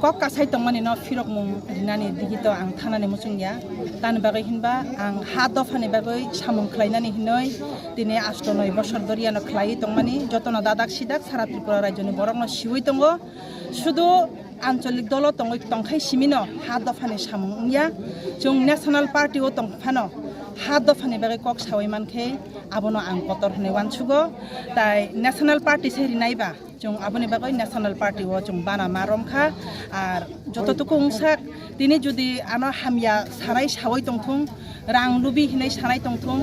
kok kasai tongmani no firok mung rinani digito ang thanani musungya tan bagai hinba ang ha dofani bagai samung khlainani hinoi dine 8-9 বছর ধরিয়ানো khlai tongmani jotono dadak sidak sara tripura rajyoni borokno siwui tongo শুধু আঞ্চলিক দল তংখাই Cimino হা দফানি সামুংয়া जों national পার্টিও তংফানো হা দফানি বাগে cock সাওই মানখে আবনো আং কতর হনে ওয়ানসুগো তাই ন্যাশনাল পার্টি সেরি নাইবা जों आबोनि बागै ন্যাশনাল পার্টি ও जों बाना मारमखा আর যতটুকু উংসাক তিনি যদি আনো হামিয়া সারাই সাওই তংথুং রাং লুবি হিनै সানাই তংথুং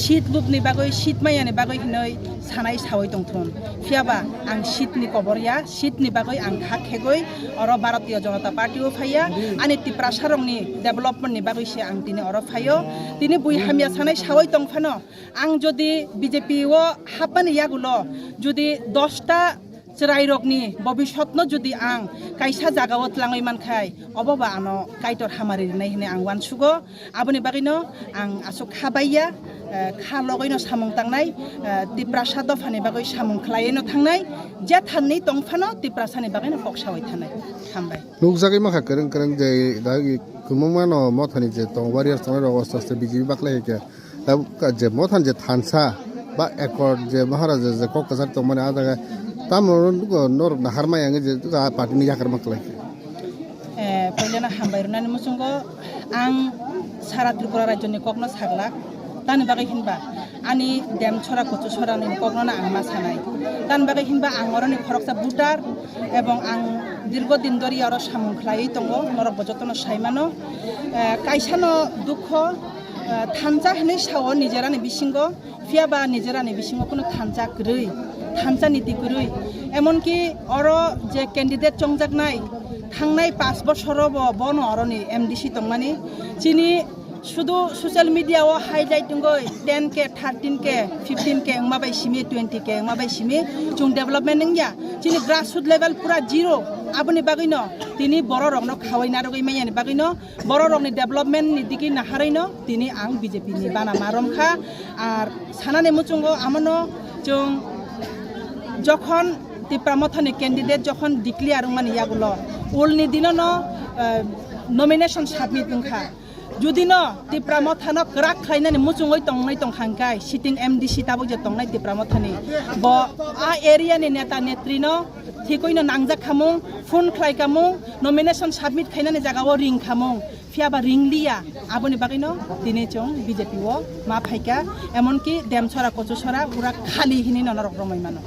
শীত লুবনি বাগৈ শীত মাইয়ানি বাগৈ হিनै সানাই সাওই তংথুং ফিয়াবা आं শীতনি কবরিয়া শীতনি বাগৈ आं খাখেগৈ অর ভারতীয় জনতা পার্টি ও ফাইয়া আনি টিপ্রা সারংনি ডেভেলপমেন্টনি বাগৈ সে आं তিনি অর ফাইও তিনি বুই হামিয়া সানাই সাওই তংফানো आं যদি বিজেপি ও হাপানি ইয়াগুলো যদি 10টা রাইরকনি ভবিষ্যৎনো যদি আং কাইসা জাগাওত লাঙই মানখাই অববা আনো কাইটর হামারি নাই হিনে आं ওয়ানসুগো আবনি বাগিনো आं আসো খাবাইয়া খা লগইনো সামং তাংনাই টিপ্রাসা দফানি বাগৈ সামং খ্লাইনো থাংনাই যে থাননি তংফানো টিপ্রাসানি বাগৈনো পকসাওই থানাই হামবাই নুকজাগি মাখা করং করং যে দাগি কুমমানো মথানি যে তংবারিয়ার সঙ্গে অবস্থা বিজেপি বাকলাই কে যে মথান যে থানসা বা একর যে মহারাজা যে কক্কাসার তো মানে আদা তামরন নর হারমাই আঙ্গে যে পার্টি জাকার মাকলাই পয়লানা হামবাইরনানি মুসুঙ্গো आं सारा त्रिपुरा राज्यनि ककनो सागलाक तानि बागै हिनबा आनि देम छरा कचु छरा नि ककनो आं मा सानाय तानि बागै हिनबा आं अरनि खरकसा बुटार एवं आं दीर्घदिन धरि अर सामुं ख्लायै दंगो नरक बजतनो साइमानो काइसानो दुख थानजा हिनै सावो निजेरानि बिसिंगो फियाबा निजेरानि बिसिंगो कोनो थानजा ग्रै थानजा नीति ग्रै एमनकि अर जे कैंडिडेट चंगजाकनाय थांनाय 5 বছর বন অরনি এমডিসি তংমানি চিনি শুধু সোশ্যাল মিডিয়া ও হাইলাইটিং গই 10K 13K 15K মাবাই Simi 20K মাবাই Simi जों डेभेलपमेंट नंगिया चिनि ग्रासरुट लेवल पूरा जीरो आबनि बागैनो तिनि बर रंनो खावैना रगै मायानि बागैनो बर रंनि डेभेलपमेंट नि दिगि नाहारैनो तिनि आं बीजेपी नि बाना मारमखा आर सानाने मुचुंगो आमनो जों যখন টিপ্রামথানি ক্যান্ডিডেট যখন ডিক্লেয়ার মানে ইয়াগুলো ওলনি দিননো নমিনেশন সাবমিট নখা যদি ন টিপ্রামথানো ক্রাক খাইনানি মুচুঙৈ তংনাই তংখাংকাই সিটিং এমডিসি তাবো যে তংনাই টিপ্রামথানি ব আ এরিয়ানি নেতা নেত্রীনো ঠিকইনো নাংজাক খামুং ফোন খ্লাই কামুং নমিনেশন সাবমিট খাইনানি জাগাও রিং খামুং ফিয়াবা রিংলিয়া আবনি বাগিনো দিনে চং বিজেপি ও মা ফাইকা এমনকি দেমছরা কচুছরা পুরা খালি হিনি ননরক রমাই মানো